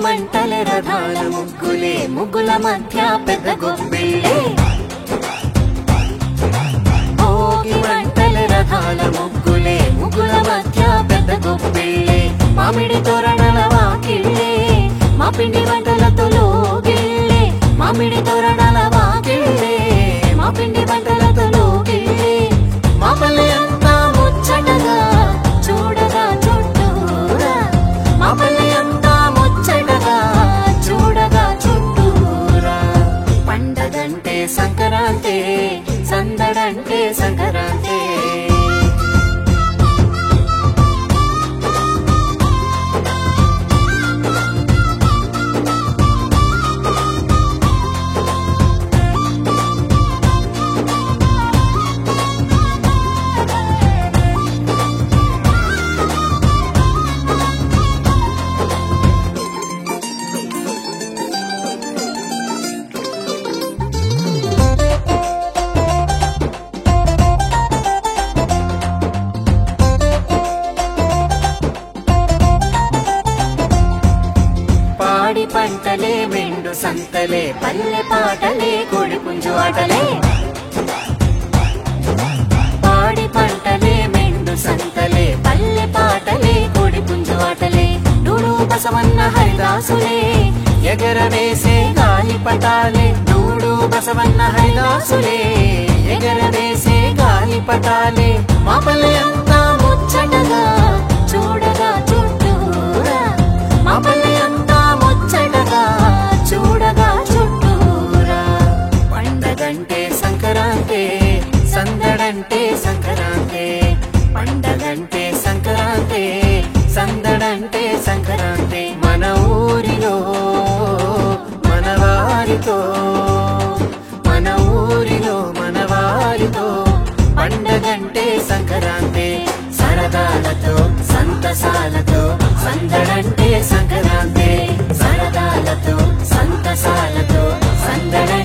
మంటల రథాల ముగ్గులే ముగ్గుల మధ్య పెద్ద గొబ్బిళ్ళే భోగి మంటల రథాల ముగ్గులే ముగ్గుల మధ్య పెద్ద గొబ్బిళ్ళే మామిడి తోరణాల వాకిళ్ళే మా పిండి వంటలతో లోగిళ్ళే మామిడి తోరణాల వాకిళ్ళే మా పిండి వంటలతో లోగిళ్ళే మా పల్లె అంతా ముచ్చటగా చూడగా చుట్టూరా మా పల్లె అంతా ముచ్చటగా చూడగా చుట్టూరా పండగంటే సంక్రాంతి సందడంటే సంక్రాంతి పాడి పంటలే మెండు సంతలే పల్లె పాటలే కోడి పుంజు ఆటలే పాడి పంటలే మెండు సంతలే పల్లె పాటలే కోడి పుంజు ఆటలే డూడు బసవన్న హరిదాసులే ఎగరవేసే గాలి పటాలే డూడు బసవన్న హరిదాసులే ఎగరవేసే గాలి పటాలే మా పల్లె అంతా ముచ్చటగా చూడగా చుట్టూరా మా పల్లె అంతా ముచ్చటగా చూడగా చుట్టూరా పండగంటే సంక్రాంతి సందడంటే సంక్రాంతి పండగంటే సంక్రాంతి సందడంటే సంక్రాంతి మన ఊరిలో మన వారితో మన ఊరిలో మన వారితో పండగంటే సంక్రాంతి సరదాలతో సంతసాలతో సందడంటే సంక్రాంతి సరదాలతో సంతసాలతో సందడంటే